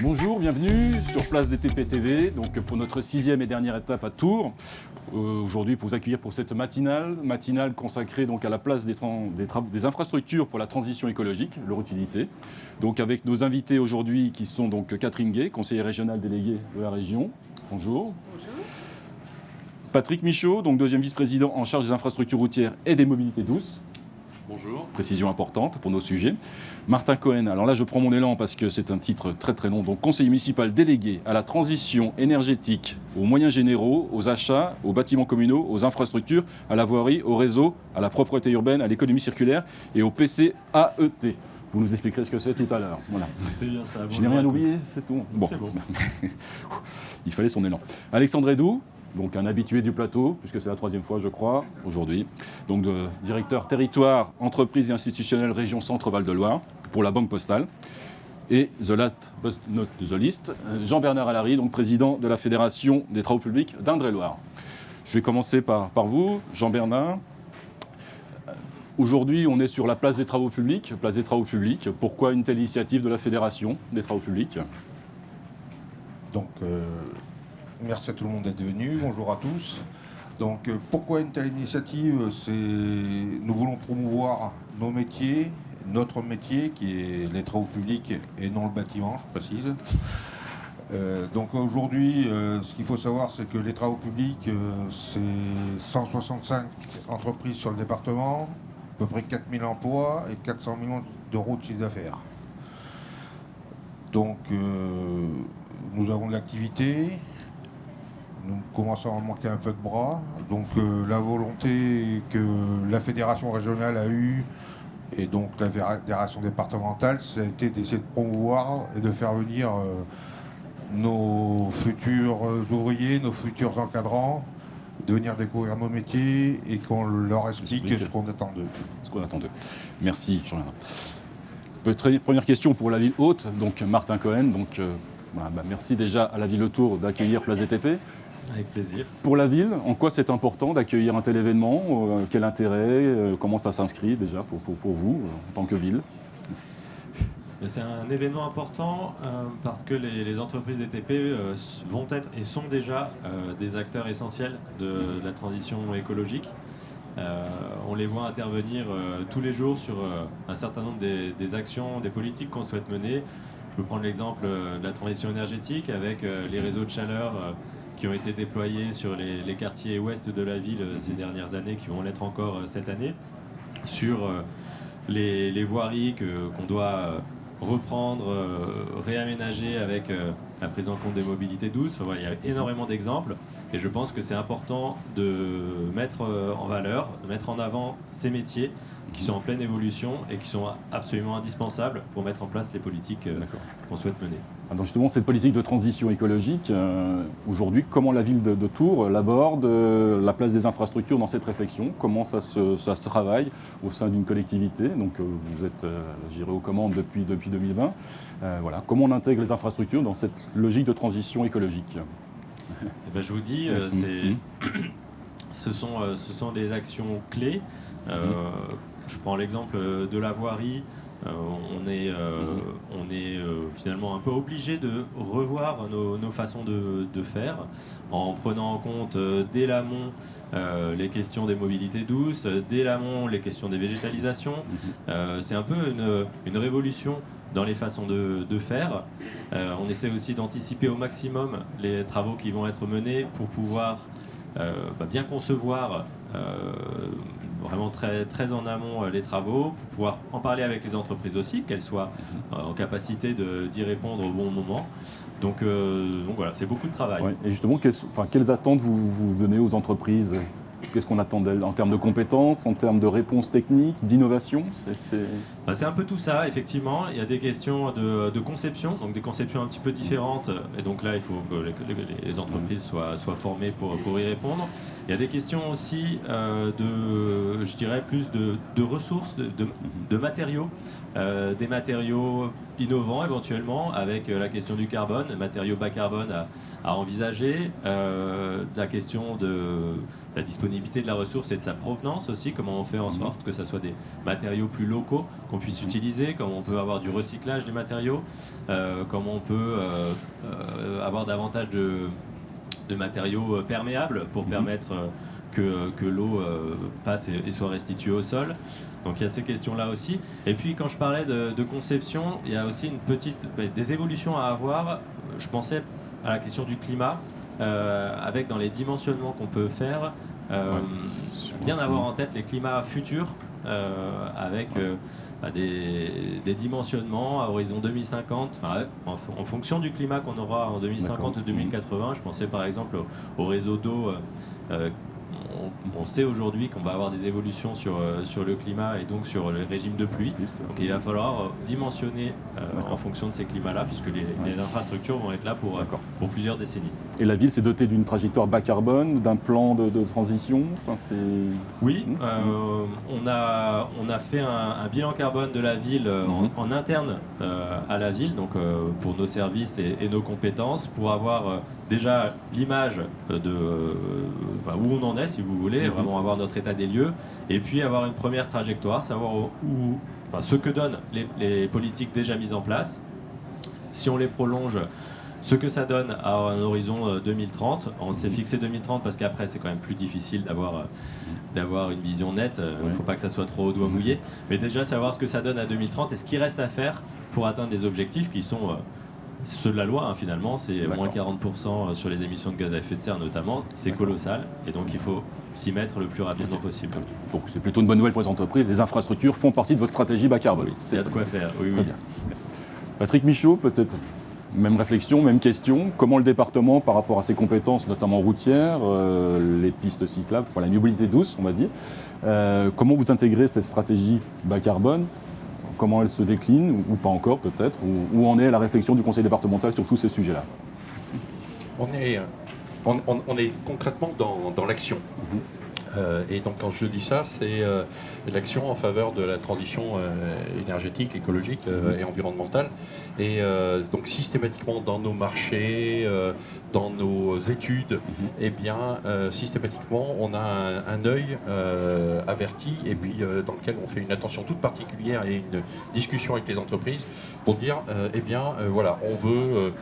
Bonjour, bienvenue sur Place DTP TV, donc pour notre 6e et dernière étape à Tours. Aujourd'hui, pour vous accueillir pour cette matinale consacrée donc à la place des infrastructures pour la transition écologique, leur utilité. Donc avec nos invités aujourd'hui qui sont donc Catherine Gay, conseillère régionale déléguée de la région. Bonjour. Bonjour. Patrick Michaud, donc deuxième vice-président en charge des infrastructures routières et des mobilités douces. Bonjour. Précision importante pour nos sujets. Martin Cohen, alors là je prends mon élan parce que c'est un titre très très long, donc conseiller municipal délégué à la transition énergétique, aux moyens généraux, aux achats, aux bâtiments communaux, aux infrastructures, à la voirie, au réseau, à la propreté urbaine, à l'économie circulaire et au PCAET. Vous nous expliquerez ce que c'est tout à l'heure. Voilà. C'est bien ça. Je n'ai rien oublié, c'est tout. Bon. C'est bon. Il fallait son élan. Alexandre Edou, donc un habitué du plateau, puisque c'est la 3e fois, je crois, aujourd'hui. Donc directeur territoire, entreprise et institutionnelle région Centre-Val de Loire pour la Banque Postale. Et the last but not the least, Jean-Bernard Allary, donc président de la Fédération des travaux publics d'Indre-et-Loire. Je vais commencer par vous, Jean-Bernard. Aujourd'hui, on est sur la place des travaux publics. Place des travaux publics. Pourquoi une telle initiative de la Fédération des travaux publics ? Donc, merci à tout le monde d'être venu. Bonjour à tous. Donc, pourquoi une telle initiative ? Nous voulons promouvoir nos métiers, notre métier qui est les travaux publics et non le bâtiment, je précise. Donc aujourd'hui, ce qu'il faut savoir, c'est que les travaux publics, c'est 165 entreprises sur le département, à peu près 4000 emplois et 400 millions d'euros de chiffre d'affaires. Donc, nous avons de l'activité. Nous commençons à manquer un peu de bras. Donc la volonté que la fédération régionale a eue et donc la fédération départementale, ça a été d'essayer de promouvoir et de faire venir nos futurs ouvriers, nos futurs encadrants, de venir découvrir nos métiers et qu'on leur explique ce qu'on attend d'eux. Ce qu'on attend d'eux. Merci, Jean-Bernard. Première question pour la ville haute, donc Martin Cohen. Donc, merci déjà à la ville autour d'accueillir Place DTP. Avec plaisir. Pour la ville, en quoi c'est important d'accueillir un tel événement ? Quel intérêt ? Comment ça s'inscrit déjà pour vous, en tant que ville ? C'est un événement important parce que les entreprises DTP vont être et sont déjà des acteurs essentiels de la transition écologique. On les voit intervenir tous les jours sur un certain nombre des actions, des politiques qu'on souhaite mener. Je peux prendre l'exemple de la transition énergétique avec les réseaux de chaleur qui ont été déployés sur les quartiers ouest de la ville ces dernières années, qui vont l'être encore cette année, sur les voiries qu'on doit reprendre, réaménager avec la prise en compte des mobilités douces. Enfin, voilà, il y a énormément d'exemples et je pense que c'est important de mettre en valeur, de mettre en avant ces métiers qui sont en pleine évolution et qui sont absolument indispensables pour mettre en place les politiques qu'on souhaite mener. Donc justement, cette politique de transition écologique, aujourd'hui, comment la ville de Tours l'aborde, la place des infrastructures dans cette réflexion ? Comment ça se travaille au sein d'une collectivité ? Donc vous êtes, aux commandes depuis 2020. Voilà. Comment on intègre les infrastructures dans cette logique de transition écologique ? Je vous dis, ce sont des actions clés. Je prends l'exemple de la voirie. On est finalement un peu obligé de revoir nos façons de faire en prenant en compte dès l'amont les questions des mobilités douces, dès l'amont les questions des végétalisations. C'est un peu une révolution dans les façons de faire. On essaie aussi d'anticiper au maximum les travaux qui vont être menés pour pouvoir bien concevoir vraiment très, très en amont les travaux, pour pouvoir en parler avec les entreprises aussi, qu'elles soient en capacité d'y répondre au bon moment. Donc voilà, c'est beaucoup de travail. Ouais. Et justement, quelles attentes vous donnez aux entreprises ? Qu'est-ce qu'on attend d'elles en termes de compétences, en termes de réponses techniques, d'innovation ? C'est un peu tout ça, effectivement. Il y a des questions de conception, donc des conceptions un petit peu différentes. Et donc là, il faut que les entreprises soient formées pour y répondre. Il y a des questions aussi je dirais, plus de ressources, de matériaux. Des matériaux innovants éventuellement, avec la question du carbone, matériaux bas carbone à envisager, la question la disponibilité de la ressource et de sa provenance aussi, comment on fait en sorte que ça soit des matériaux plus locaux qu'on puisse utiliser, comment on peut avoir du recyclage des matériaux, comment on peut avoir davantage de matériaux perméables pour permettre que l'eau passe et soit restituée au sol. Donc il y a ces questions-là aussi. Et puis quand je parlais de conception, il y a aussi des évolutions à avoir. Je pensais à la question du climat, avec dans les dimensionnements qu'on peut faire, bien avoir en tête les climats futurs, avec des dimensionnements à horizon 2050, en fonction du climat qu'on aura en 2050 ou 2080. Je pensais par exemple au réseau d'eau. On sait aujourd'hui qu'on va avoir des évolutions sur le climat et donc sur le régime de pluie. Donc il va falloir dimensionner en fonction de ces climats-là, puisque les infrastructures vont être là pour plusieurs décennies. Et la ville s'est dotée d'une trajectoire bas carbone, d'un plan de transition. Oui, on a fait un bilan carbone de la ville en interne à la ville, donc pour nos services et nos compétences, pour avoir déjà l'image de où on en est, si vous voulez, vraiment avoir notre état des lieux, et puis avoir une première trajectoire, savoir ce que donnent les politiques déjà mises en place, si on les prolonge, ce que ça donne à un horizon 2030. On s'est fixé 2030 parce qu'après c'est quand même plus difficile d'avoir une vision nette, il ne faut pas que ça soit trop au doigt mouillé, mais déjà savoir ce que ça donne à 2030 et ce qu'il reste à faire pour atteindre des objectifs qui sont ceux de la loi, finalement, c'est moins 40% sur les émissions de gaz à effet de serre notamment, c'est colossal, et donc il faut s'y mettre le plus rapidement possible. Donc c'est plutôt une bonne nouvelle pour les entreprises, les infrastructures font partie de votre stratégie bas carbone. Il y a de quoi faire, oui. Bien. Patrick Michaud, peut-être même réflexion, même question, comment le département, par rapport à ses compétences, notamment routières, les pistes cyclables, la mobilité douce, on va dire, comment vous intégrez cette stratégie bas carbone? Comment elle se décline, ou pas encore peut-être, où en est la réflexion du conseil départemental sur tous ces sujets-là? On est concrètement dans l'action. Et donc quand je dis ça, c'est l'action en faveur de la transition énergétique, écologique et environnementale. Et donc systématiquement dans nos marchés, dans nos études, eh bien systématiquement on a un œil averti et puis dans lequel on fait une attention toute particulière et une discussion avec les entreprises pour dire voilà, on veut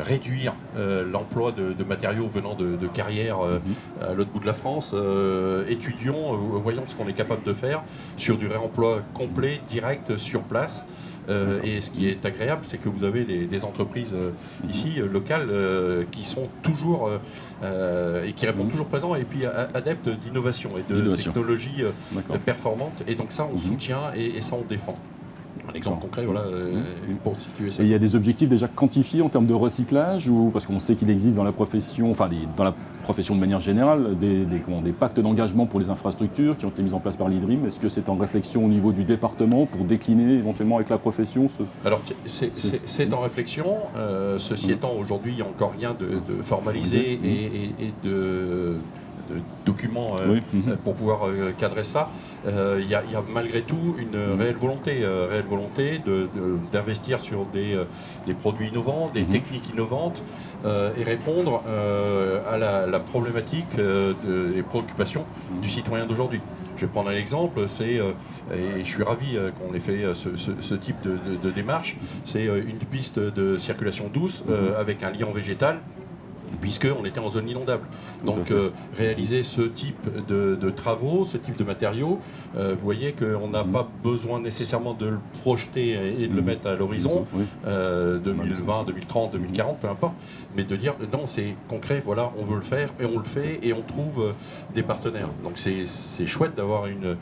réduire l'emploi de matériaux venant de carrières à l'autre bout de la France. Étudions, voyons ce qu'on est capable de faire sur du réemploi complet, direct, sur place. Et ce qui est agréable, c'est que vous avez des entreprises ici, locales, qui sont toujours et qui répondent toujours présents et puis adeptes d'innovation et de technologies performantes. Et donc ça, on soutient et ça, on défend. Un exemple concret, voilà, pour situer ça. Et il y a des objectifs déjà quantifiés en termes de recyclage, parce qu'on sait qu'il existe dans la profession, dans la profession de manière générale, des pactes d'engagement pour les infrastructures qui ont été mis en place par l'IDRIM. Est-ce que c'est en réflexion au niveau du département pour décliner éventuellement avec la profession Alors, c'est en réflexion. Ceci étant, aujourd'hui, il n'y a encore rien de formalisé et de documents pour pouvoir cadrer ça. Il y a malgré tout une réelle volonté d'investir sur des produits innovants, des techniques innovantes et répondre à la problématique des préoccupations du citoyen d'aujourd'hui. Je vais prendre un exemple, et je suis ravi qu'on ait fait ce type de démarche, c'est une piste de circulation douce avec un liant végétal, puisqu'on était en zone inondable. Donc réaliser ce type de travaux, ce type de matériaux, vous voyez qu'on n'a pas besoin nécessairement de le projeter et de le mettre à l'horizon, 2020, 2030, 2040, peu importe, mais de dire non, c'est concret, voilà, on veut le faire, et on le fait, et on trouve des partenaires. Donc c'est chouette d'avoir une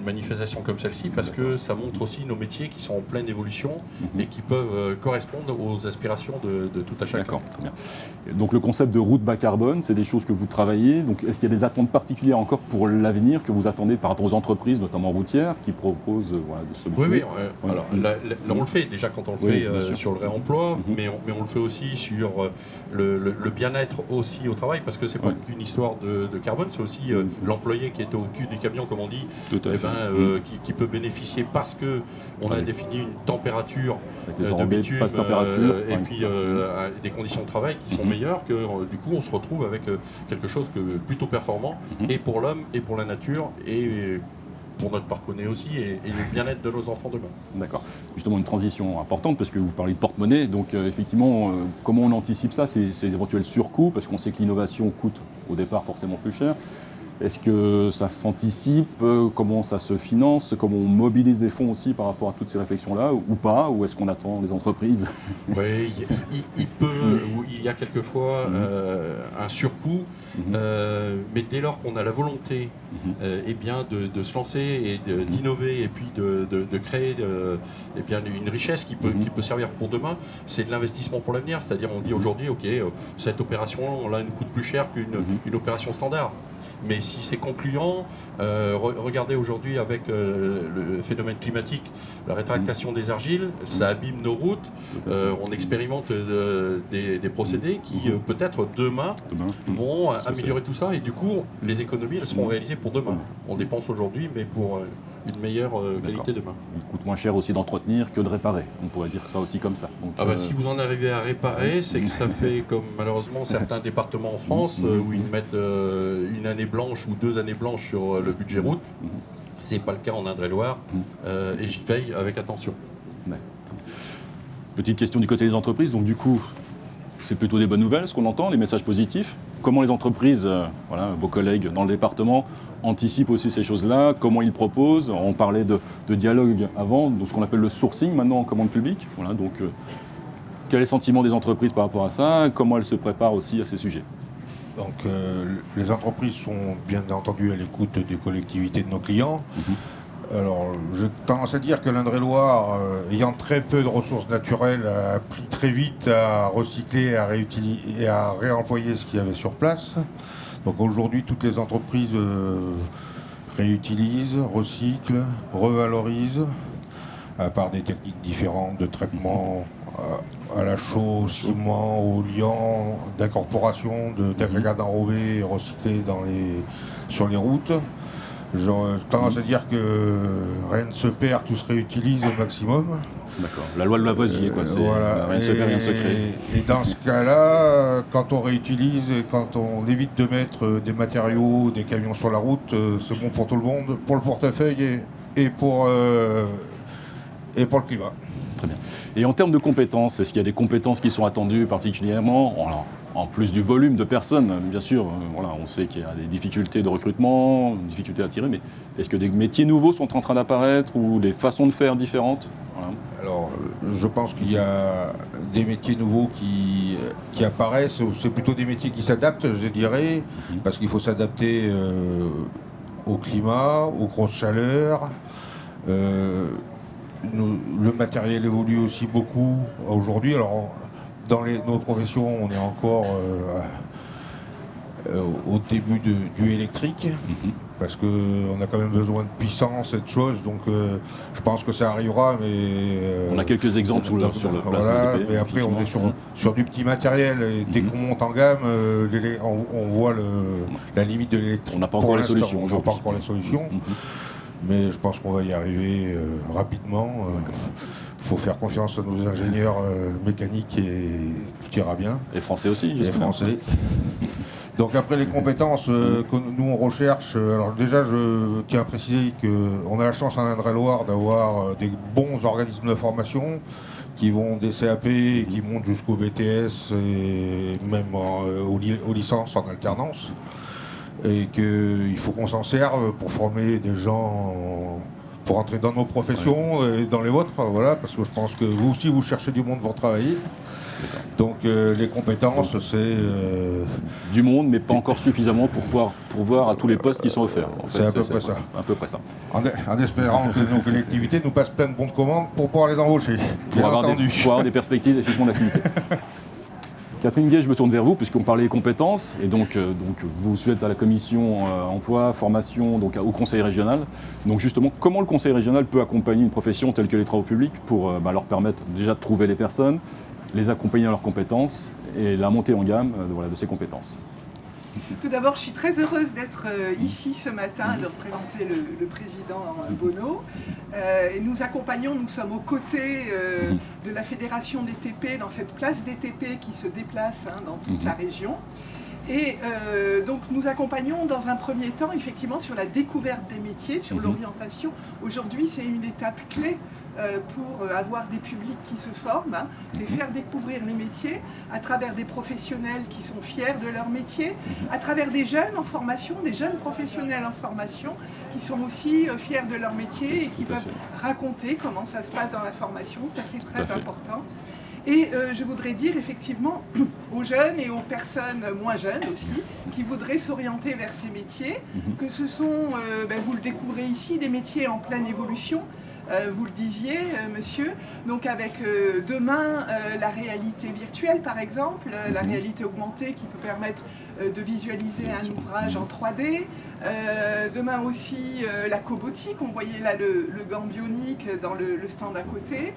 manifestation comme celle-ci, parce que ça montre aussi nos métiers qui sont en pleine évolution et qui peuvent correspondre aux aspirations de tout un chacun. D'accord, très bien. Donc le concept de route bas carbone, c'est des choses que vous travaillez. Donc est-ce qu'il y a des attentes particulières encore pour l'avenir que vous attendez par rapport aux entreprises, notamment routières, qui proposent des solutions? Oui. Alors là, on le fait déjà quand on le fait sur le réemploi, mais on le fait aussi sur le bien-être aussi au travail, parce que c'est pas qu'une histoire de carbone, c'est aussi l'employé qui est au cul du camion, comme on dit, qui peut bénéficier parce qu'on a défini une température de bitume et puis des conditions de travail qui sont meilleures que du coup, on se retrouve avec quelque chose de plutôt performant, et pour l'homme, et pour la nature, et pour notre porte-monnaie aussi, et le bien-être de nos enfants demain. D'accord. Justement, une transition importante, parce que vous parlez de porte-monnaie. Donc, effectivement, comment on anticipe ça, ces éventuels surcoûts, parce qu'on sait que l'innovation coûte au départ forcément plus cher. Est-ce que ça s'anticipe? Comment ça se finance? Comment on mobilise des fonds aussi par rapport à toutes ces réflexions-là, ou pas? Ou est-ce qu'on attend les entreprises? Oui, il y a quelquefois un surcoût, mais dès lors qu'on a la volonté eh bien de se lancer et d'innover, et puis de créer eh bien une richesse qui peut servir pour demain, c'est de l'investissement pour l'avenir. C'est-à-dire, on dit aujourd'hui, ok, cette opération-là, elle nous coûte plus cher qu'une opération standard. Mais si c'est concluant, regardez aujourd'hui avec le phénomène climatique, la rétractation des argiles, ça abîme nos routes. On expérimente des procédés qui peut-être demain vont améliorer tout ça, et du coup les économies, elles seront réalisées pour demain. On dépense aujourd'hui, mais pour une meilleure qualité demain. Il coûte moins cher aussi d'entretenir que de réparer. On pourrait dire ça aussi comme ça. Donc, si vous en arrivez à réparer, c'est que ça fait comme malheureusement certains départements en France où ils mettent une année blanche ou 2 années blanches sur le budget route. C'est pas le cas en Indre-et-Loire, et j'y veille avec attention. Ouais. Petite question du côté des entreprises. Donc du coup, c'est plutôt des bonnes nouvelles, ce qu'on entend, les messages positifs. Comment les entreprises, vos collègues dans le département, anticipent aussi ces choses-là? Comment ils proposent? On parlait de dialogue avant, de ce qu'on appelle le sourcing maintenant en commande publique. Voilà, donc, quel est le sentiment des entreprises par rapport à ça? Comment elles se préparent aussi à ces sujets? Donc les entreprises sont bien entendu à l'écoute des collectivités de nos clients. Alors, j'ai tendance à dire que l'Indre-et-Loire, ayant très peu de ressources naturelles, a pris très vite à recycler, à réutiliser et à réemployer ce qu'il y avait sur place. Donc aujourd'hui, toutes les entreprises réutilisent, recyclent, revalorisent, à part des techniques différentes de traitement à la chaux, au ciment, au liant, d'incorporation, d'agrégats d'enrobés recyclés sur les routes. J'ai tendance à dire que rien ne se perd, tout se réutilise au maximum. D'accord. La loi de Lavoisier, quoi. Voilà. Rien ne se perd, rien ne se crée. Et dans ce cas-là, quand on réutilise et quand on évite de mettre des matériaux, des camions sur la route, c'est bon pour tout le monde, pour le portefeuille et pour le climat. Très bien. Et en termes de compétences, est-ce qu'il y a des compétences qui sont attendues particulièrement? Alors, en plus du volume de personnes, bien sûr, on sait qu'il y a des difficultés de recrutement, des difficultés à attirer, mais est-ce que des métiers nouveaux sont en train d'apparaître ou des façons de faire différentes? Voilà. Alors, je pense qu'il y a des métiers nouveaux qui apparaissent, c'est plutôt des métiers qui s'adaptent, je dirais, parce qu'il faut s'adapter au climat, aux grosses chaleurs. Le matériel évolue aussi beaucoup aujourd'hui. Alors, dans nos professions, on est encore au début du électrique, parce qu'on a quand même besoin de puissance et de choses. Donc, je pense que ça arrivera, mais on a quelques exemples sur le place. Mais après, on est sur du petit matériel. Et dès qu'on monte en gamme, on voit la limite de l'électrique. On n'a pas encore les solutions. On n'a pas encore les solutions. Mais je pense qu'on va y arriver rapidement. Il faut faire confiance à nos ingénieurs mécaniques et tout ira bien. Et français aussi, les Français. Donc après les compétences que nous on recherche, alors déjà je tiens à préciser qu'on a la chance en Indre-et-Loire d'avoir des bons organismes de formation qui vont des CAP, qui montent jusqu'au BTS et même aux licences en alternance. Et qu'il faut qu'on s'en serve pour former des gens pour entrer dans nos professions et dans les vôtres, voilà, parce que je pense que vous aussi vous cherchez du monde pour travailler. Donc les compétences, c'est du monde, mais pas encore suffisamment pour pouvoir pourvoir à tous les postes qui sont offerts. En fait, c'est à peu près ça. À peu près ça. En espérant que nos collectivités nous passent plein de bons de commande pour pouvoir les embaucher. Pour avoir des perspectives d'effectivement d'activité. Catherine Guay, je me tourne vers vous, puisqu'on parlait des compétences, et donc vous êtes à la commission emploi, formation, donc au conseil régional. Donc justement, comment le conseil régional peut accompagner une profession telle que les travaux publics pour leur permettre déjà de trouver les personnes, les accompagner dans leurs compétences et la montée en gamme de ces compétences? Tout d'abord, je suis très heureuse d'être ici ce matin, de représenter le président Bonneau. Et nous sommes aux côtés de la Fédération des TP, dans cette classe des TP qui se déplace dans toute la région. Et donc nous accompagnons dans un premier temps effectivement sur la découverte des métiers, sur l'orientation. Aujourd'hui, c'est une étape clé pour avoir des publics qui se forment, c'est faire découvrir les métiers à travers des professionnels qui sont fiers de leur métier, à travers des jeunes en formation, des jeunes professionnels en formation qui sont aussi fiers de leur métier et qui peuvent raconter comment ça se passe dans la formation, ça c'est très important. Et je voudrais dire effectivement aux jeunes et aux personnes moins jeunes aussi, qui voudraient s'orienter vers ces métiers, que ce sont, vous le découvrez ici, des métiers en pleine évolution. Vous le disiez, monsieur, donc avec demain la réalité virtuelle par exemple, la réalité augmentée qui peut permettre de visualiser un ouvrage en 3D, demain aussi la cobotique, on voyait là le gant bionique dans le stand à côté,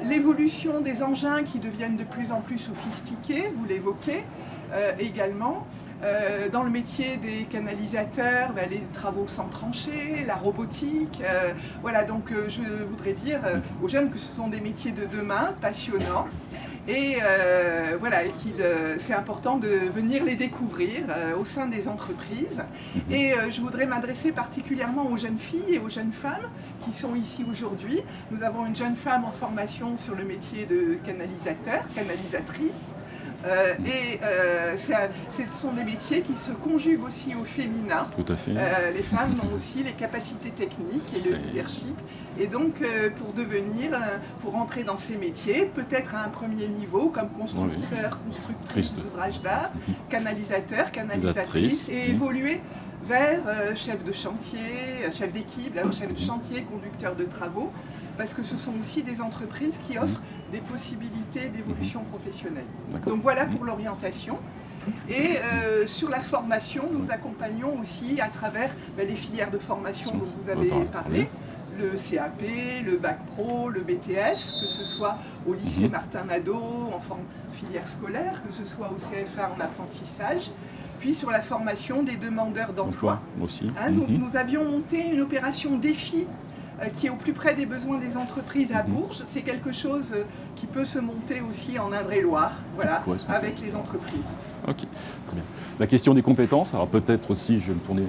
l'évolution des engins qui deviennent de plus en plus sophistiqués, vous l'évoquez également. Dans le métier des canalisateurs, les travaux sans tranchées, la robotique. Voilà, donc je voudrais dire aux jeunes que ce sont des métiers de demain, passionnants. Et voilà, c'est important de venir les découvrir au sein des entreprises. Et je voudrais m'adresser particulièrement aux jeunes filles et aux jeunes femmes qui sont ici aujourd'hui. Nous avons une jeune femme en formation sur le métier de canalisateur, canalisatrice. Ce sont des métiers qui se conjuguent aussi au féminin. Tout à fait. Les femmes ont aussi les capacités techniques et le leadership. Et donc, pour entrer dans ces métiers, peut-être à un premier niveau, comme constructeur, constructrice d'ouvrages d'art, canalisateur, canalisatrice, et évoluer vers chef de chantier, chef d'équipe, chef de chantier, conducteur de travaux, parce que ce sont aussi des entreprises qui offrent des possibilités d'évolution professionnelle. Donc voilà pour l'orientation. Et sur la formation, nous accompagnons aussi à travers les filières de formation dont vous avez parlé, le CAP, le Bac Pro, le BTS, que ce soit au lycée Martin Nadeau, en filière scolaire, que ce soit au CFA en apprentissage, puis sur la formation des demandeurs d'emploi. Aussi. Donc nous avions monté une opération défi qui est au plus près des besoins des entreprises à Bourges. C'est quelque chose qui peut se monter aussi en Indre-et-Loire, voilà, avec les entreprises. Ok, très bien. La question des compétences, alors peut-être aussi, je vais me tourner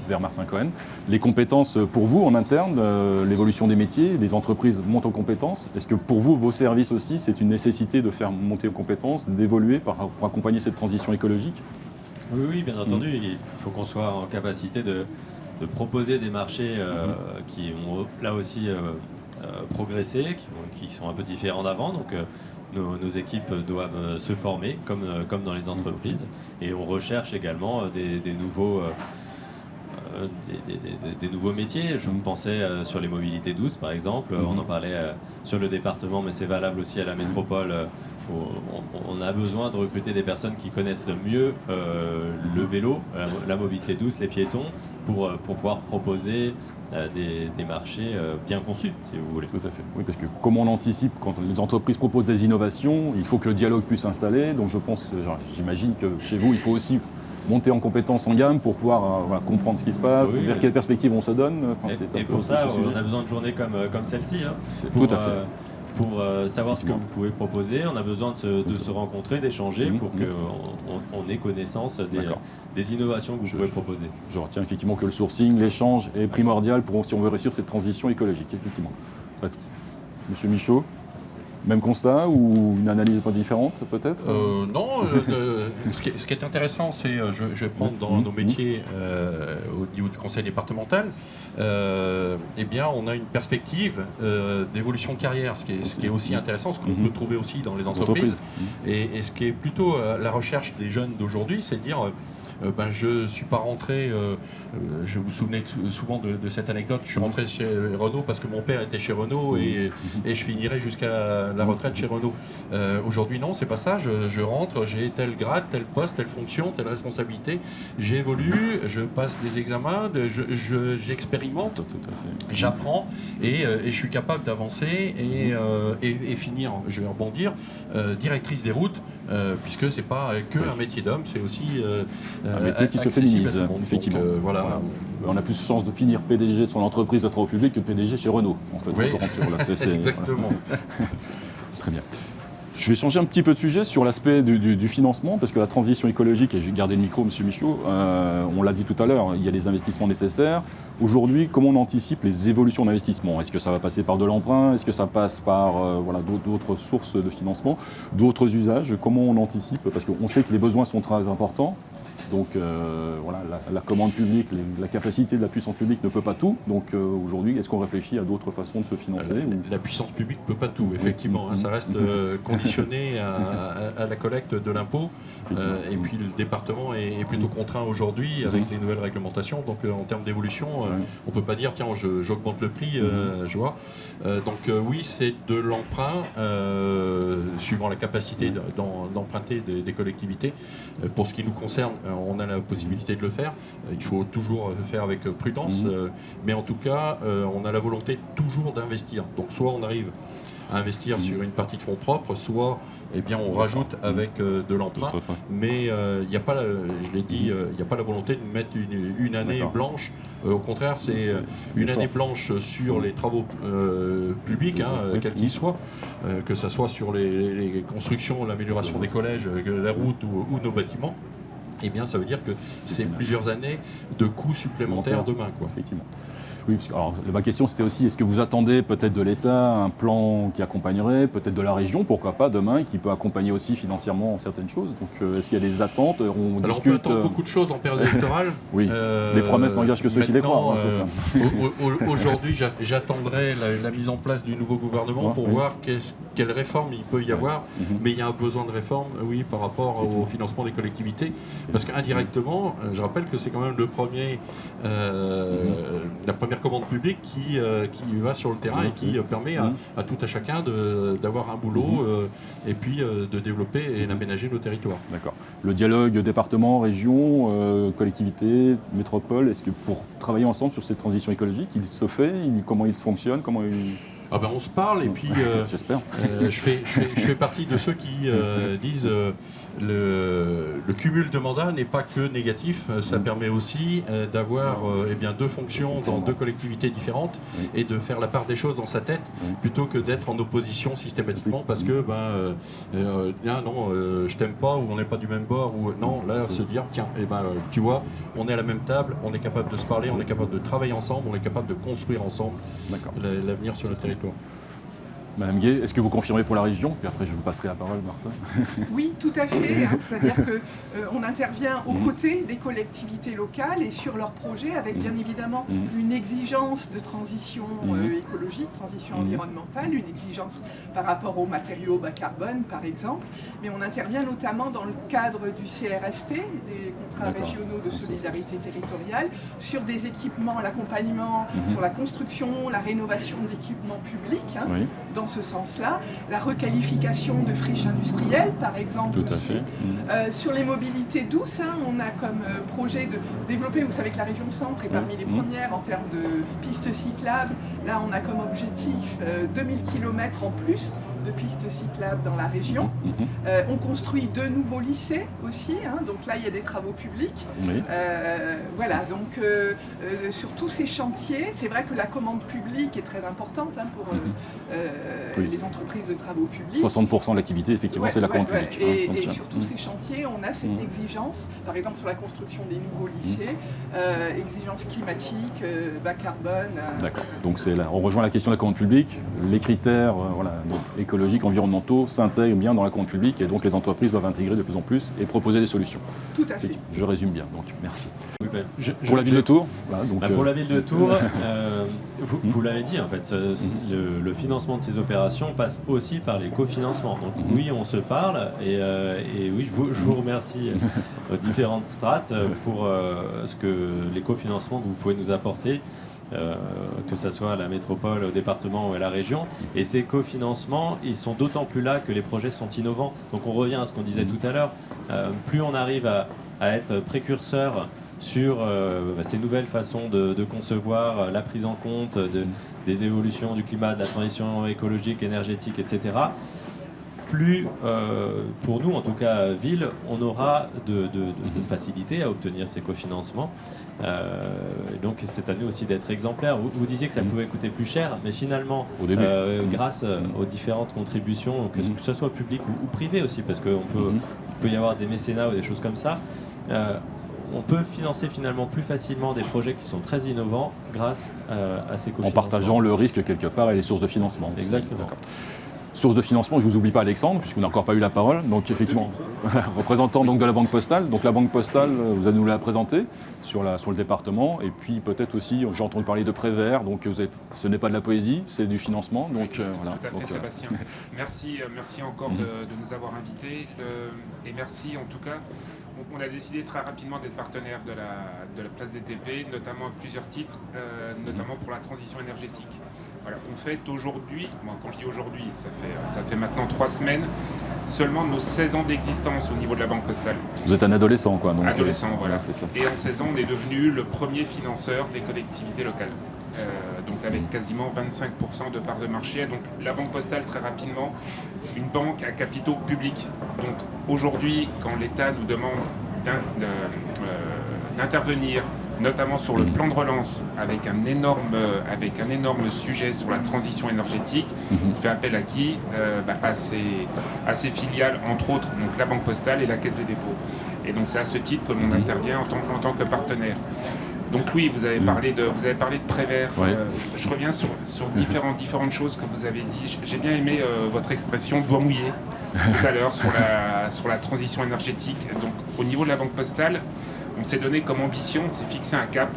vers Martin Cohen. Les compétences pour vous en interne, l'évolution des métiers, les entreprises montent en compétences. Est-ce que pour vous, vos services aussi, c'est une nécessité de faire monter en compétences, d'évoluer pour accompagner cette transition écologique ? Oui, bien entendu. Il faut qu'on soit en capacité de proposer des marchés qui ont là aussi progressé, qui sont un peu différents d'avant. Donc nos équipes doivent se former comme dans les entreprises. Et on recherche également des nouveaux métiers. Je pensais sur les mobilités douces, par exemple. On en parlait sur le département, mais c'est valable aussi à la métropole. On a besoin de recruter des personnes qui connaissent mieux le vélo, la mobilité douce, les piétons, pour pouvoir proposer des marchés bien conçus, si vous voulez. Tout à fait. Oui, parce que comme on anticipe, quand les entreprises proposent des innovations, il faut que le dialogue puisse s'installer. Donc j'imagine que chez vous, il faut aussi monter en compétences en gamme pour pouvoir comprendre ce qui se passe, vers quelles perspectives on se donne. Et pour ça, on a besoin de journées comme celle-ci. Tout à fait. Pour savoir ce que vous pouvez proposer, on a besoin de se rencontrer, d'échanger pour qu'on ait connaissance des innovations que vous pouvez proposer. Je retiens effectivement que le sourcing, l'échange est primordial si on veut réussir cette transition écologique, effectivement. Monsieur Michaud, même constat ou une analyse pas différente peut-être Non, ce qui est intéressant, c'est, je vais prendre dans nos métiers au niveau du conseil départemental, eh bien on a une perspective d'évolution de carrière, ce qui est aussi intéressant, ce qu'on peut trouver aussi dans les entreprises. Et ce qui est plutôt la recherche des jeunes d'aujourd'hui, c'est de dire... je ne suis pas rentré, je vous souvenez souvent de cette anecdote, je suis rentré chez Renault parce que mon père était chez Renault et je finirai jusqu'à la retraite chez Renault. Aujourd'hui non, c'est pas ça, je rentre, j'ai tel grade, tel poste, telle fonction, telle responsabilité, j'évolue, je passe des examens, j'expérimente, j'apprends et je suis capable d'avancer et finir, je vais rebondir, directrice des routes, puisque c'est pas que un métier d'homme, c'est aussi Un métier qui se accessible à féminise, tout le monde. effectivement. Donc, voilà. Voilà. On a plus de chances de finir PDG de son entreprise de travaux publics que PDG chez Renault, en fait. Oui. Là, Exactement. Voilà. Très bien. Je vais changer un petit peu de sujet sur l'aspect du financement, parce que la transition écologique, et j'ai gardé le micro, M. Michaud, on l'a dit tout à l'heure, il y a des investissements nécessaires. Aujourd'hui, comment on anticipe les évolutions d'investissement? Est-ce que ça va passer par de l'emprunt? Est-ce que ça passe par d'autres sources de financement, d'autres usages? Comment on anticipe? Parce qu'on sait que les besoins sont très importants. Donc la commande publique, la capacité de la puissance publique ne peut pas tout. Donc aujourd'hui, est-ce qu'on réfléchit à d'autres façons de se financer La puissance publique ne peut pas tout, effectivement. Ça reste conditionné à la collecte de l'impôt. Et puis le département est plutôt contraint aujourd'hui avec les nouvelles réglementations. Donc en termes d'évolution, on ne peut pas dire, tiens, j'augmente le prix, je vois. Oui, c'est de l'emprunt, suivant la capacité d'emprunter des collectivités. Pour ce qui nous concerne, on a la possibilité de le faire. Il faut toujours le faire avec prudence, mais en tout cas, on a la volonté toujours d'investir. Donc soit on arrive à investir sur une partie de fonds propres, soit on rajoute avec de l'emprunt, mais il n'y a pas, je l'ai dit, il n'y a pas la volonté de mettre une année blanche. Au contraire, c'est une année blanche sur les travaux publics, quels qu'ils soient, que ce soit sur les constructions, l'amélioration des collèges, la route ou nos bâtiments. Ça veut dire que c'est plusieurs années de coûts supplémentaires demain. Effectivement. Oui, alors ma question c'était aussi, est-ce que vous attendez peut-être de l'État un plan qui accompagnerait, peut-être de la région, pourquoi pas demain, qui peut accompagner aussi financièrement certaines choses? Donc est-ce qu'il y a des attentes? On peut attendre beaucoup de choses en période électorale. Oui, les promesses n'engagent que ceux qui les croient, c'est ça. Aujourd'hui, j'attendrai la mise en place du nouveau gouvernement pour voir quelles réformes il peut y avoir, mais il y a un besoin de réforme, oui, par rapport au financement des collectivités, parce qu'indirectement, je rappelle que c'est quand même la première commande publique qui va sur le terrain et qui permet à tout à chacun d'avoir un boulot et puis de développer et d'aménager nos territoires. D'accord. Le dialogue département, région, collectivité, métropole, est-ce que pour travailler ensemble sur cette transition écologique, il se fait? Comment il fonctionne? On se parle et puis j'espère. Je fais partie de ceux qui disent le cumul de mandats n'est pas que négatif, ça permet aussi d'avoir deux fonctions dans deux collectivités différentes et de faire la part des choses dans sa tête plutôt que d'être en opposition systématiquement parce que je t'aime pas ou on n'est pas du même bord ou non, là se dire tiens, tu vois, on est à la même table, on est capable de se parler, on est capable de travailler ensemble, on est capable de construire ensemble l'avenir sur le territoire. Madame Gay, est-ce que vous confirmez pour la région? Puis après, je vous passerai la parole, Martin. Oui, tout à fait. C'est-à-dire qu'on intervient aux côtés des collectivités locales et sur leurs projets avec bien évidemment une exigence de transition écologique, transition environnementale, une exigence par rapport aux matériaux bas carbone, par exemple. Mais on intervient notamment dans le cadre du CRST, des contrats régionaux de solidarité territoriale, sur des équipements, l'accompagnement, sur la construction, la rénovation d'équipements publics. Dans ce sens-là, la requalification de friches industrielles, par exemple. Tout à fait. Sur les mobilités douces, on a comme projet de développer, vous savez que la région Centre est parmi les premières en termes de pistes cyclables. Là, on a comme objectif 2000 km en plus de pistes cyclables dans la région. On construit 2 nouveaux lycées aussi, donc là il y a des travaux publics. Sur tous ces chantiers, c'est vrai que la commande publique est très importante pour les entreprises de travaux publics. 60% de l'activité, effectivement, c'est la commande publique. Et sur tous ces chantiers, on a cette exigence, par exemple sur la construction des nouveaux lycées, exigence climatique, bas carbone. D'accord, donc on rejoint la question de la commande publique, les critères écologiques, environnementaux s'intègrent bien dans la commande publique et donc les entreprises doivent intégrer de plus en plus et proposer des solutions. Tout à fait. Je résume bien, donc merci. Pour la ville de Tours Pour la ville de Tours, vous l'avez dit en fait, le financement de ces opérations passe aussi par les cofinancements. Donc oui, on se parle et oui, je vous remercie aux différentes strates pour les cofinancements que vous pouvez nous apporter. Que ce soit à la métropole, au département ou à la région. Et ces cofinancements, ils sont d'autant plus là que les projets sont innovants. Donc on revient à ce qu'on disait tout à l'heure. Plus on arrive à être précurseur sur ces nouvelles façons de concevoir la prise en compte des évolutions du climat, de la transition écologique, énergétique, etc., plus, pour nous en tout cas, ville, on aura de facilité à obtenir ces cofinancements. Et donc cette année aussi d'être exemplaire. Vous disiez que ça pouvait coûter plus cher, mais finalement, grâce aux différentes contributions, que ce soit public ou privé aussi, parce qu'il peut y avoir des mécénats ou des choses comme ça, on peut financer finalement plus facilement des projets qui sont très innovants grâce à ces cofinancements. En partageant le risque quelque part et les sources de financement. Exactement. Source de financement, je ne vous oublie pas Alexandre, puisqu'on n'a encore pas eu la parole. Donc effectivement, représentant donc de la Banque Postale. Donc la Banque Postale, vous allez nous la présenter sur le département. Et puis peut-être aussi, j'ai entendu parler de Prévert, donc ce n'est pas de la poésie, c'est du financement. Donc, voilà. Tout à fait, Sébastien. Merci encore de nous avoir invités. Et merci en tout cas. On a décidé très rapidement d'être partenaire de la place des TP, notamment à plusieurs titres, notamment pour la transition énergétique. Voilà, on fête aujourd'hui, quand je dis aujourd'hui, ça fait maintenant 3 semaines, seulement nos 16 ans d'existence au niveau de la Banque Postale. Vous êtes un adolescent, quoi. Donc, adolescent, voilà. C'est ça. Et en 16 ans, on est devenu le premier financeur des collectivités locales. Donc avec quasiment 25% de part de marché. Donc la Banque Postale, très rapidement, une banque à capitaux publics. Donc aujourd'hui, quand l'État nous demande d'intervenir, notamment sur le plan de relance, avec un énorme sujet sur la transition énergétique, il fait appel à qui à ses filiales, entre autres, donc la Banque Postale et la Caisse des dépôts. Et donc c'est à ce titre que l'on intervient en tant que partenaire. Donc oui, vous avez parlé de Prévert. Ouais. Je reviens sur différentes choses que vous avez dit. J'ai bien aimé votre expression doigt mouillé tout à l'heure sur la transition énergétique. Donc au niveau de la Banque Postale, on s'est donné comme ambition, c'est fixer un cap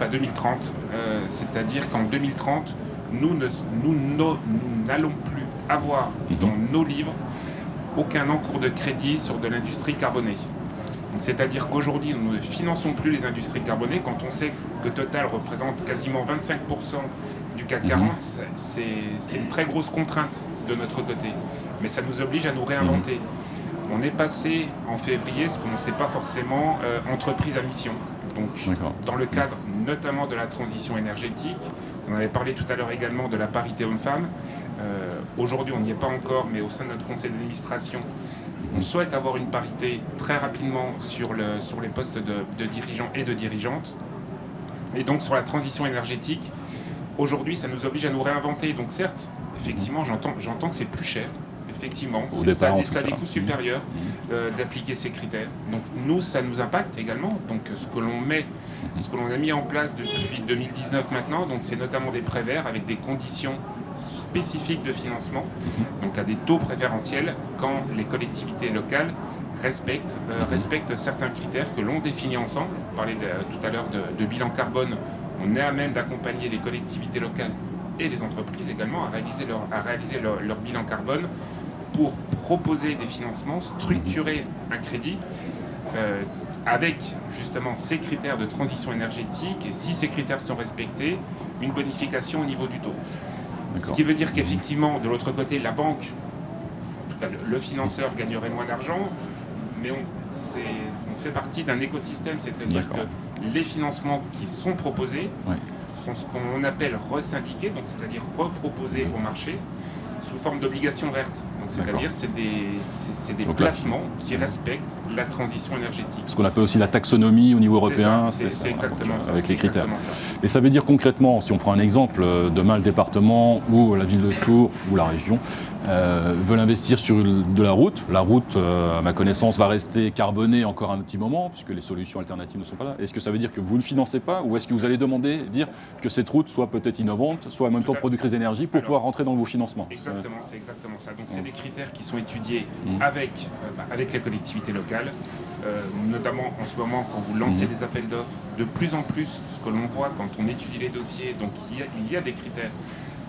à 2030. C'est-à-dire qu'en 2030, nous n'allons plus avoir dans nos livres aucun encours de crédit sur de l'industrie carbonée. C'est-à-dire qu'aujourd'hui, nous ne finançons plus les industries carbonées quand on sait que Total représente quasiment 25% du CAC 40. C'est une très grosse contrainte de notre côté. Mais ça nous oblige à nous réinventer. On est passé en février, ce qu'on ne sait pas forcément, entreprise à mission. Donc, dans le cadre notamment de la transition énergétique, on avait parlé tout à l'heure également de la parité homme-femme. Aujourd'hui, on n'y est pas encore, mais au sein de notre conseil d'administration, on souhaite avoir une parité très rapidement sur les postes de dirigeants et de dirigeantes. Et donc sur la transition énergétique, aujourd'hui ça nous oblige à nous réinventer. Donc certes, effectivement, j'entends que c'est plus cher. Effectivement, ça a des coûts supérieurs d'appliquer ces critères. Donc nous, ça nous impacte également. Donc ce que l'on a mis en place depuis 2019 maintenant, donc c'est notamment des prêts verts avec des conditions spécifiques de financement, donc à des taux préférentiels quand les collectivités locales respectent certains critères que l'on définit ensemble. On parlait tout à l'heure de bilan carbone. On est à même d'accompagner les collectivités locales et les entreprises également à réaliser leur bilan carbone pour proposer des financements, structurer un crédit avec justement ces critères de transition énergétique, et si ces critères sont respectés, une bonification au niveau du taux. Ce qui veut dire qu'effectivement, de l'autre côté, la banque, en tout cas le financeur gagnerait moins d'argent, mais on fait partie d'un écosystème, c'est-à-dire que les financements qui sont proposés sont ce qu'on appelle resyndiqués, donc c'est-à-dire reproposés au marché sous forme d'obligations vertes. Donc c'est-à-dire c'est des placements qui respectent la transition énergétique. Ce qu'on appelle aussi la taxonomie au niveau européen. C'est exactement ça. Avec les critères. Et ça veut dire concrètement, si on prend un exemple, demain le département ou la ville de Tours ou la région veulent investir sur de la route. La route, à ma connaissance, va rester carbonée encore un petit moment, puisque les solutions alternatives ne sont pas là. Est-ce que ça veut dire que vous ne financez pas, ou est-ce que vous allez dire que cette route soit peut-être innovante, soit en même temps productrice d'énergie pour pouvoir rentrer dans vos financements? Exactement, c'est exactement ça. Donc c'est des critères qui sont étudiés avec les collectivités locales, notamment en ce moment quand vous lancez des appels d'offres. De plus en plus, ce que l'on voit quand on étudie les dossiers, donc il y a des critères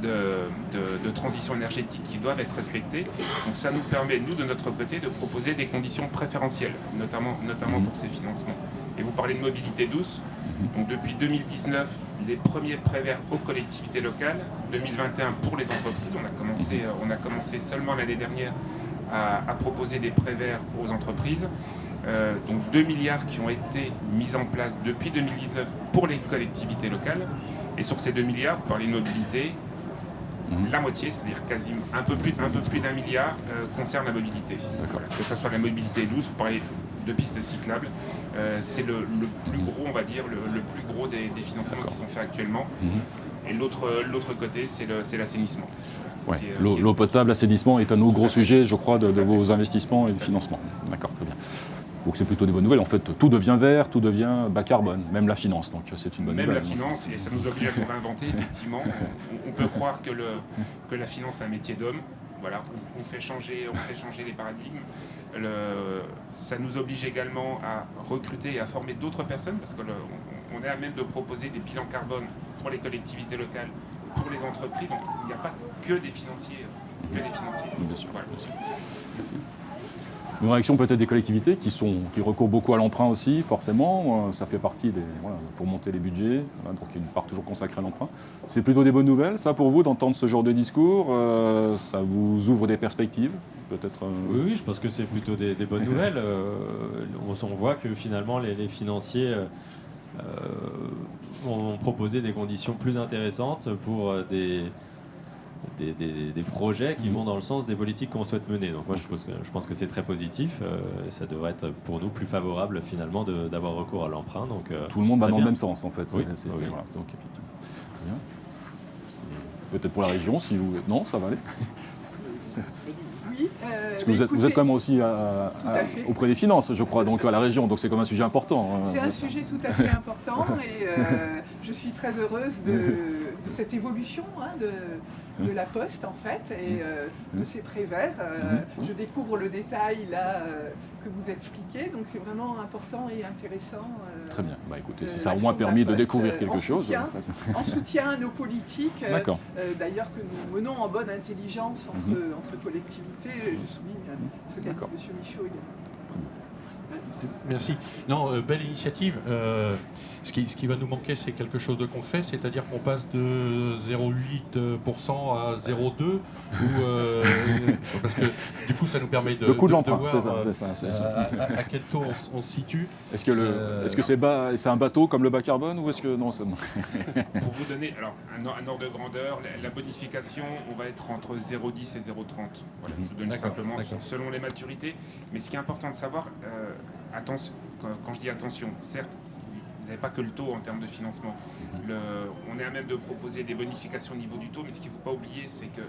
de transition énergétique qui doivent être respectés. Donc ça nous permet, nous, de notre côté, de proposer des conditions préférentielles, notamment pour ces financements. Et vous parlez de mobilité douce. Donc depuis 2019, les premiers prêts verts aux collectivités locales. 2021 pour les entreprises. On a commencé seulement l'année dernière à proposer des prêts verts aux entreprises. Donc 2 milliards qui ont été mis en place depuis 2019 pour les collectivités locales. Et sur ces 2 milliards, vous parlez de mobilité, la moitié, c'est-à-dire quasiment un peu plus d'1 milliard, concerne la mobilité. Voilà, que ce soit la mobilité douce, vous parlez de pistes cyclables, c'est le plus gros, on va dire, le plus gros des financements qui sont faits actuellement. Et l'autre côté, c'est l'assainissement. Ouais. L'eau potable, l'assainissement est un autre gros sujet, je crois, de vos investissements et de financement. D'accord, très bien. Donc c'est plutôt des bonnes nouvelles. En fait, tout devient vert, tout devient bas carbone, même la finance. Donc c'est une bonne nouvelle. Même la finance, et ça nous oblige à nous réinventer, effectivement. On peut croire que la finance est un métier d'homme. Voilà, on fait changer les paradigmes. Ça nous oblige également à recruter et à former d'autres personnes, parce qu'on est à même de proposer des bilans carbone pour les collectivités locales, pour les entreprises. Donc il n'y a pas que des financiers. Bien sûr, voilà. bien sûr. Merci. Une réaction peut-être des collectivités qui recourent beaucoup à l'emprunt aussi, forcément. Ça fait partie pour monter les budgets, donc il y a une part toujours consacrée à l'emprunt. C'est plutôt des bonnes nouvelles, ça, pour vous, d'entendre ce genre de discours. Ça vous ouvre des perspectives, peut-être Oui, je pense que c'est plutôt des bonnes nouvelles. On voit que finalement, les financiers ont proposé des conditions plus intéressantes pour des projets qui vont dans le sens des politiques qu'on souhaite mener. Donc moi, je pense que c'est très positif. Ça devrait être pour nous plus favorable finalement d'avoir recours à l'emprunt. Donc tout le monde va dans le même sens, en fait. Oui. Voilà. Donc, effectivement. Très bien. Peut-être pour la région, si vous... Non, ça va aller. Oui. Parce que vous êtes quand même aussi auprès des finances, je crois, donc à la région. Donc c'est quand même un sujet important. C'est un sujet tout à fait important et je suis très heureuse de cette évolution de la Poste, en fait, et de ces préverts. Je découvre le détail là que vous expliquez, donc c'est vraiment important et intéressant. Très bien. Bah, écoutez, si ça a au moins permis de découvrir quelque chose. En soutien à nos politiques, d'ailleurs que nous menons en bonne intelligence entre collectivités. Je souligne ce qu'a dit M. Michaud également. Merci. Non, belle initiative. Ce qui va nous manquer, c'est quelque chose de concret, c'est-à-dire qu'on passe de 0,8% à 0,2%, parce que du coup, ça nous permet de, le coût de l'emprunt, voir c'est ça. À quel taux on se situe. Est-ce que c'est un bateau comme le bas carbone ou est-ce que non Pour vous donner un ordre de grandeur, la bonification, on va être entre 0,10 et 0,30. Voilà, je vous donne simplement selon les maturités. Mais ce qui est important de savoir, attention, quand je dis attention, certes, vous n'avez pas que le taux en termes de financement. On est à même de proposer des bonifications au niveau du taux, mais ce qu'il ne faut pas oublier, c'est que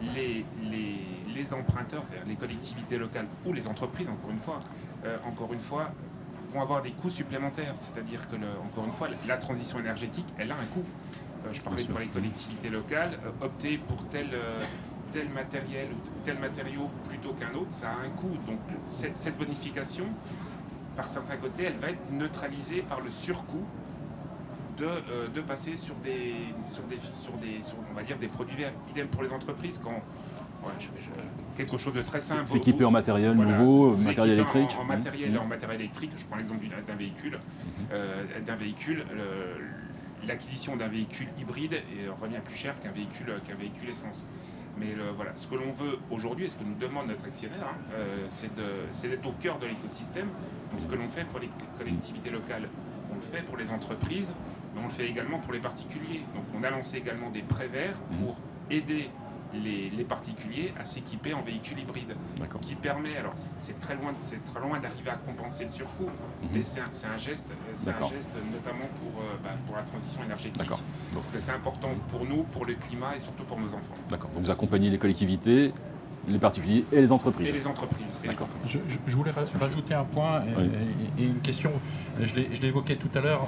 les emprunteurs, c'est-à-dire les collectivités locales ou les entreprises, encore une fois, vont avoir des coûts supplémentaires. C'est-à-dire que, encore une fois, la transition énergétique, elle a un coût. Je parlais pour les collectivités locales, opter pour tel matériel ou tel matériau plutôt qu'un autre, ça a un coût. Donc cette bonification, par certains côtés, elle va être neutralisée par le surcoût de passer sur on va dire des produits verts. Idem pour les entreprises quand quelque chose de très simple. S'équiper en matériel nouveau, matériel électrique. En matériel électrique, je prends l'exemple d'un véhicule. L'acquisition d'un véhicule hybride revient plus cher qu'un véhicule essence. Mais voilà, ce que l'on veut aujourd'hui et ce que nous demande notre actionnaire, c'est d'être au cœur de l'écosystème. Donc ce que l'on fait pour les collectivités locales, on le fait pour les entreprises, mais on le fait également pour les particuliers. Donc on a lancé également des prêts verts pour aider les particuliers à s'équiper en véhicules hybrides, qui permet, alors c'est très loin d'arriver à compenser le surcoût, mais c'est un geste notamment pour la transition énergétique, parce que c'est important pour nous, pour le climat et surtout pour nos enfants. D'accord, donc vous accompagnez les collectivités, les particuliers et les entreprises. Je voulais rajouter un point et une question. Je l'ai évoqué tout à l'heure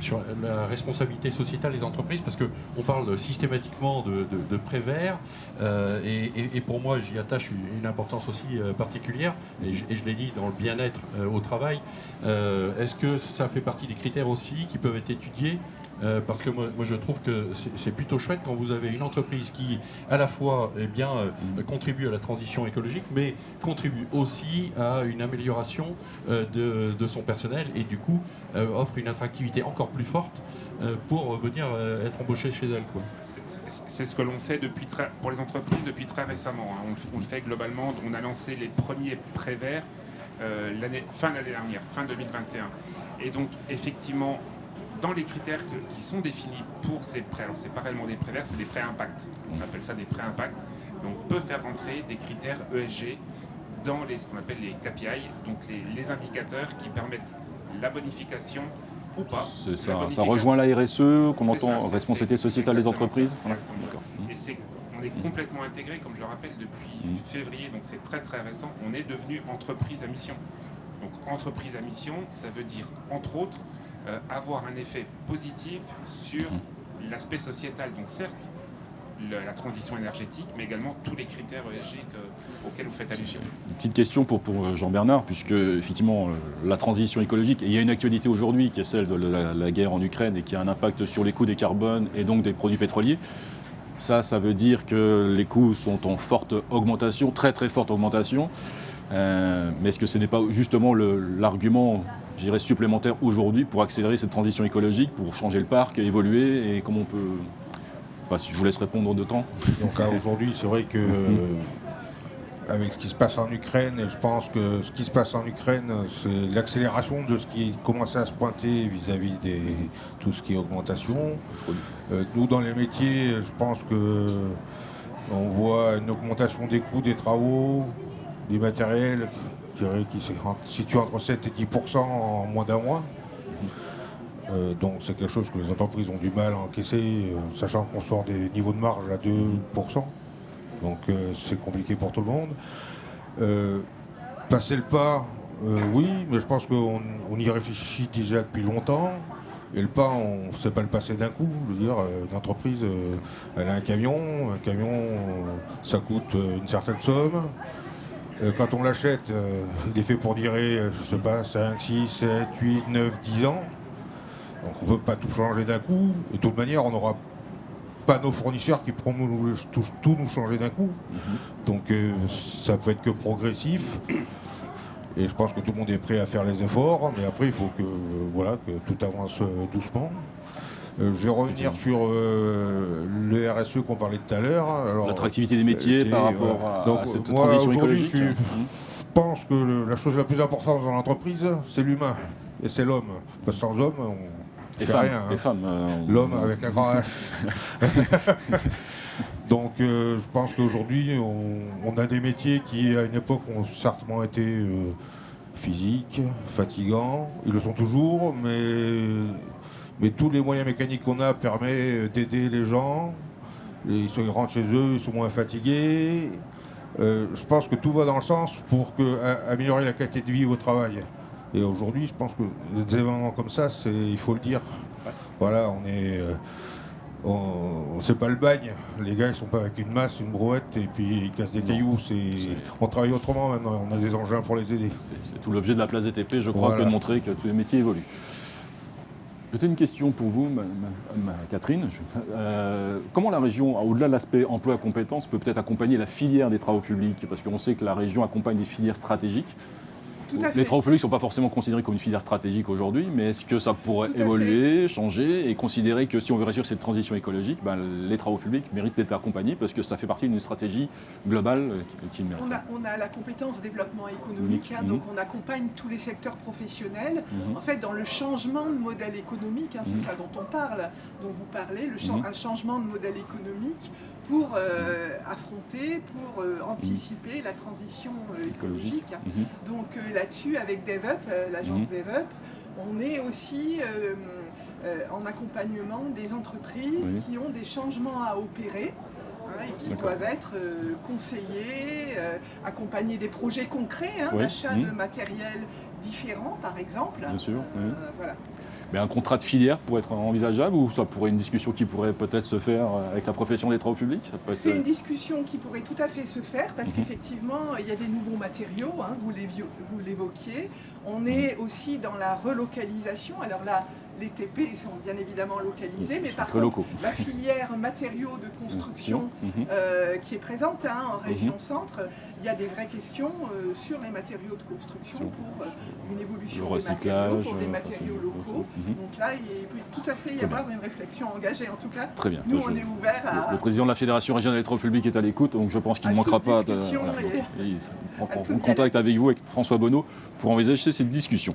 sur la responsabilité sociétale des entreprises, parce qu'on parle systématiquement de prêts verts et pour moi, j'y attache une importance aussi particulière, et je l'ai dit, dans le bien-être au travail. Est-ce que ça fait partie des critères aussi qui peuvent être étudiés? Parce que moi je trouve que c'est plutôt chouette quand vous avez une entreprise qui à la fois contribue à la transition écologique, mais contribue aussi à une amélioration de son personnel et du coup offre une attractivité encore plus forte pour venir être embauché chez elle. C'est ce que l'on fait pour les entreprises depuis très récemment. On le fait globalement. On a lancé les premiers prêts verts fin l'année dernière, fin 2021. Et donc effectivement, dans les critères qui sont définis pour ces prêts, alors c'est pas réellement des prêts verts, c'est des prêts impact. On appelle ça des prêts impact. Donc on peut faire rentrer des critères ESG dans ce qu'on appelle les KPI, donc les indicateurs qui permettent la bonification ou pas. Ça rejoint la RSE qu'on entend, responsabilité sociétale des entreprises. D'accord. Et on est complètement intégré, comme je le rappelle, depuis février, donc c'est très très récent, on est devenu entreprise à mission. Donc entreprise à mission, ça veut dire, entre autres, avoir un effet positif sur l'aspect sociétal. Donc certes, la transition énergétique, mais également tous les critères ESG auxquels vous faites allusion. Une petite question pour Jean-Bernard, puisque effectivement la transition écologique, et il y a une actualité aujourd'hui qui est celle de la guerre en Ukraine et qui a un impact sur les coûts des carbones et donc des produits pétroliers. Ça veut dire que les coûts sont en forte augmentation, très très forte augmentation. Mais est-ce que ce n'est pas justement l'argument, je dirais, supplémentaire aujourd'hui pour accélérer cette transition écologique, pour changer le parc, évoluer, et comment on peut... Enfin, si je vous laisse répondre de temps. Donc aujourd'hui, c'est vrai que avec ce qui se passe en Ukraine, et je pense que ce qui se passe en Ukraine, c'est l'accélération de ce qui commençait à se pointer vis-à-vis de tout ce qui est augmentation. Nous, dans les métiers, je pense que on voit une augmentation des coûts des travaux, des matériels, je dirais, qui se situe entre 7 et 10% en moins d'un mois. Donc c'est quelque chose que les entreprises ont du mal à encaisser, sachant qu'on sort des niveaux de marge à 2%. Donc c'est compliqué pour tout le monde. Passer le pas, oui, mais je pense qu'on y réfléchit déjà depuis longtemps. Et le pas, on ne sait pas le passer d'un coup. Je veux dire, une entreprise, elle a un camion, ça coûte une certaine somme. Quand on l'achète, il est fait pour durer, je ne sais pas, 5, 6, 7, 8, 9, 10 ans. Donc on ne peut pas tout changer d'un coup. Et de toute manière, on n'aura pas nos fournisseurs qui pourront tout nous changer d'un coup. Donc ça peut être que progressif. Et je pense que tout le monde est prêt à faire les efforts. Mais après, il faut que tout avance doucement. Je vais revenir sur le RSE qu'on parlait tout à l'heure. L'attractivité des métiers par rapport à cette moi, transition écologique. Je pense que la chose la plus importante dans l'entreprise, c'est l'humain. Et c'est l'homme. Parce que sans homme, on ne fait rien. Les femmes. L'homme avec un grand H. Donc je pense qu'aujourd'hui, on a des métiers qui, à une époque, ont certainement été physiques, fatigants. Ils le sont toujours, mais tous les moyens mécaniques qu'on a permettent d'aider les gens. Ils rentrent chez eux, ils sont moins fatigués. Je pense que tout va dans le sens pour améliorer la qualité de vie au travail. Et aujourd'hui, je pense que des événements comme ça, il faut le dire. Voilà, c'est pas le bagne. Les gars, ils sont pas avec une masse, une brouette, et puis ils cassent des cailloux. On travaille autrement maintenant. On a des engins pour les aider. C'est tout l'objet de la place des TP, je crois, que de montrer que tous les métiers évoluent. Peut-être une question pour vous, Catherine. Comment la région, au-delà de l'aspect emploi et compétences, peut peut-être accompagner la filière des travaux publics? Parce qu'on sait que la région accompagne des filières stratégiques. Les travaux publics ne sont pas forcément considérés comme une filière stratégique aujourd'hui, mais est-ce que ça pourrait évoluer, changer et considérer que si on veut réussir cette transition écologique, les travaux publics méritent d'être accompagnés parce que ça fait partie d'une stratégie globale qui mérite. On a la compétence développement économique, donc on accompagne tous les secteurs professionnels en fait dans le changement de modèle économique, c'est ça dont on parle, dont vous parlez, un changement de modèle économique pour affronter, pour anticiper la transition écologique. Donc là-dessus, avec DevUp, l'agence DevUp, on est aussi en accompagnement des entreprises qui ont des changements à opérer et qui doivent être conseillés, accompagner des projets concrets d'achat de matériel différent, par exemple. Bien sûr. Voilà. Mais un contrat de filière pourrait être envisageable ou ça pourrait être une discussion qui pourrait peut-être se faire avec la profession des travaux publics? C'est une discussion qui pourrait tout à fait se faire parce qu'effectivement, il y a des nouveaux matériaux, vous l'évoquiez. On est aussi dans la relocalisation. Alors là, les TP sont bien évidemment localisés, mais par contre, la filière matériaux de construction qui est présente en région centre, il y a des vraies questions sur les matériaux de construction pour une évolution des matériaux, pour des matériaux locaux. Donc là, il peut tout à fait y avoir une réflexion engagée. En tout cas, très bien. Nous, on est ouverts à... Le président de la Fédération régionale des travaux publics est à l'écoute, donc je pense qu'il ne manquera pas de prendre contact avec vous, avec François Bonneau, pour envisager cette discussion.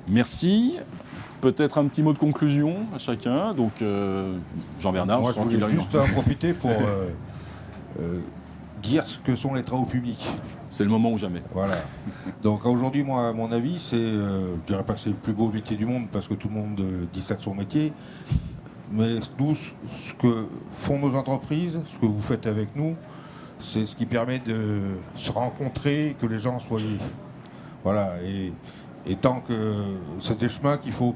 Merci. Peut-être un petit mot de conclusion à chacun. Donc, Jean-Bernard, Moi, je je sens qu'il voulais a juste en profiter pour dire ce que sont les travaux publics. C'est le moment ou jamais. Voilà. Donc aujourd'hui, moi, à mon avis, c'est, je dirais pas que c'est le plus beau métier du monde parce que tout le monde dit ça de son métier, mais nous, ce que font nos entreprises, ce que vous faites avec nous, c'est ce qui permet de se rencontrer, que les gens soient, voilà. Et tant que c'est des chemins qu'il faut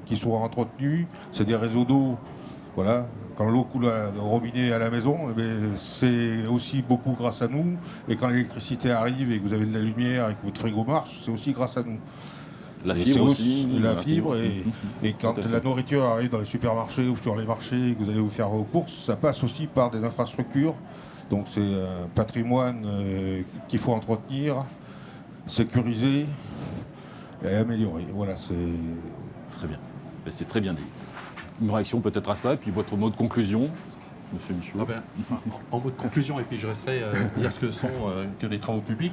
qu'ils soient entretenus, c'est des réseaux d'eau, voilà. Quand l'eau coule au robinet à la maison, eh bien, c'est aussi beaucoup grâce à nous. Et quand l'électricité arrive et que vous avez de la lumière et que votre frigo marche, c'est aussi grâce à nous. La Et fibre c'est aussi. La fibre. Et quand Tout à fait. la nourriture arrive dans les supermarchés ou sur les marchés et que vous allez vous faire vos courses, ça passe aussi par des infrastructures. Donc c'est un patrimoine qu'il faut entretenir, sécuriser et améliorer. Voilà, c'est... Très bien. Ben, c'est très bien dit. Une réaction peut-être à ça, et puis votre mot de conclusion, Monsieur Michaud. Ah ben, en mot de conclusion, et puis je resterai dire ce que sont que les travaux publics.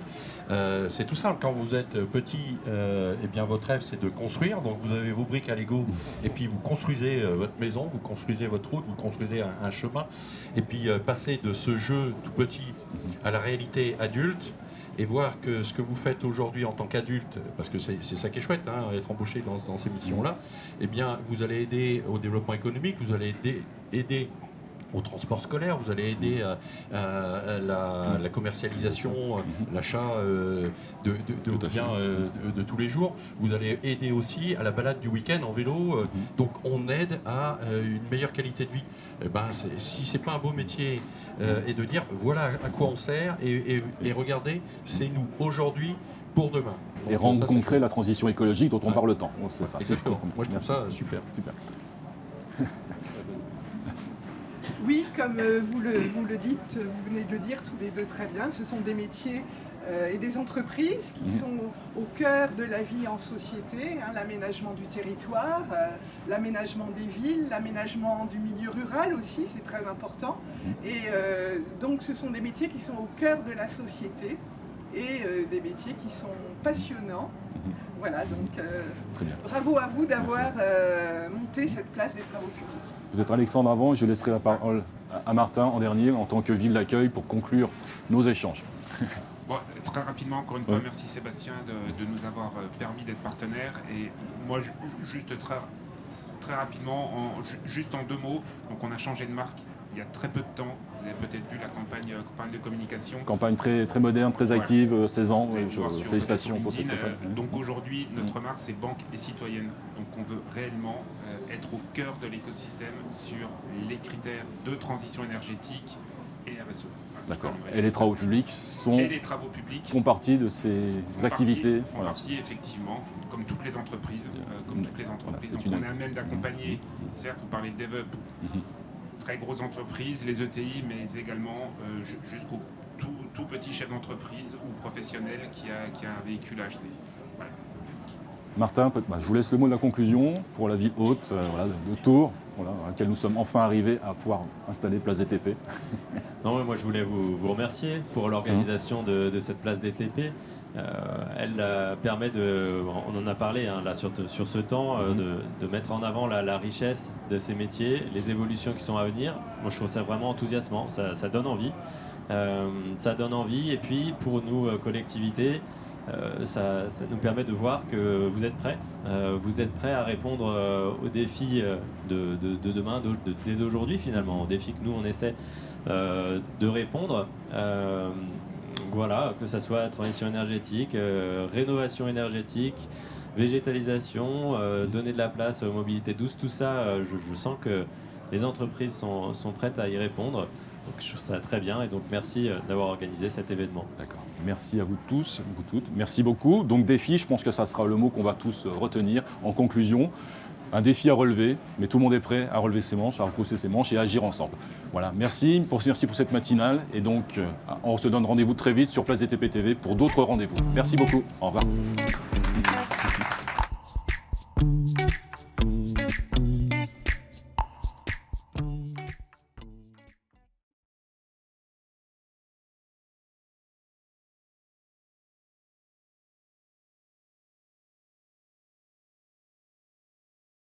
C'est tout simple. Quand vous êtes petit, eh bien votre rêve c'est de construire. Donc vous avez vos briques à Lego, et puis vous construisez votre maison, vous construisez votre route, vous construisez un chemin. Et puis passer de ce jeu tout petit à la réalité adulte. Et voir que ce que vous faites aujourd'hui en tant qu'adulte, parce que c'est ça qui est chouette, hein, être embauché dans ces missions-là, eh bien, vous allez aider au développement économique, vous allez aider au transport scolaire, vous allez aider à la commercialisation, l'achat de biens de tous les jours. Vous allez aider aussi à la balade du week-end en vélo. Donc on aide à une meilleure qualité de vie. Eh ben, si c'est pas un beau métier, et de dire voilà à quoi on sert, et regardez, c'est nous aujourd'hui pour demain. Donc, Et rendre ça, c'est concret chouette. la transition écologique dont on parle tant. C'est ça. Exactement. Moi je trouve ça super. Super. Oui, comme vous le dites, vous venez de le dire tous les deux très bien, ce sont des métiers et des entreprises qui sont au cœur de la vie en société, hein, l'aménagement du territoire, l'aménagement des villes, l'aménagement du milieu rural aussi, c'est très important. Et donc ce sont des métiers qui sont au cœur de la société et des métiers qui sont passionnants. Voilà, donc Très bien. bravo à vous d'avoir monté cette place des travaux publics. Peut-être Alexandre avant, je laisserai la parole à Martin en dernier, en tant que ville d'accueil, pour conclure nos échanges. Bon, très rapidement, encore une fois, merci Sébastien de nous avoir permis d'être partenaires. Et moi, juste très rapidement, juste en 2 mots, donc on a changé de marque il y a très peu de temps. Vous avez peut-être vu la campagne de communication. Campagne très, très moderne, très active, 16 ans. Vous allez voir sur Félicitations pour cette LinkedIn. campagne. Donc aujourd'hui, notre marque, c'est Banque et Citoyenne. Donc on veut réellement être au cœur de l'écosystème sur les critères de transition énergétique et RSE. D'accord. Et les travaux publics Et les travaux publics font partie de ces activités. font partie, effectivement, comme toutes les entreprises. c'est Donc une- on est à même d'accompagner, certes, vous parlez de DevUp, très grosses entreprises, les ETI, mais également jusqu'au tout petit chef d'entreprise ou professionnel qui a un véhicule à acheter. Voilà. Martin, je vous laisse le mot de la conclusion pour la ville haute voilà, de Tours, voilà, à laquelle nous sommes enfin arrivés à pouvoir installer Place DTP. Non, mais moi je voulais vous remercier pour l'organisation de cette place DTP. Elle permet on en a parlé hein, là, sur ce temps, de mettre en avant la richesse de ces métiers, les évolutions qui sont à venir. Moi je trouve ça vraiment enthousiasmant, ça donne envie. Ça donne envie, et puis pour nous, collectivités, ça nous permet de voir que vous êtes prêts. Vous êtes prêts à répondre aux défis de demain, dès aujourd'hui finalement, aux défis que nous on essaie de répondre. Voilà, que ce soit transition énergétique, rénovation énergétique, végétalisation, donner de la place aux mobilités douces, tout ça, je sens que les entreprises sont prêtes à y répondre. Donc je trouve ça très bien, et donc merci d'avoir organisé cet événement. D'accord. Merci à vous tous, vous toutes. Merci beaucoup. Donc défi, je pense que ça sera le mot qu'on va tous retenir en conclusion. Un défi à relever, mais tout le monde est prêt à relever ses manches, à retrousser ses manches et à agir ensemble. Voilà, merci pour cette matinale. Et donc, on se donne rendez-vous très vite sur Place DTP TV pour d'autres rendez-vous. Merci beaucoup. Au revoir.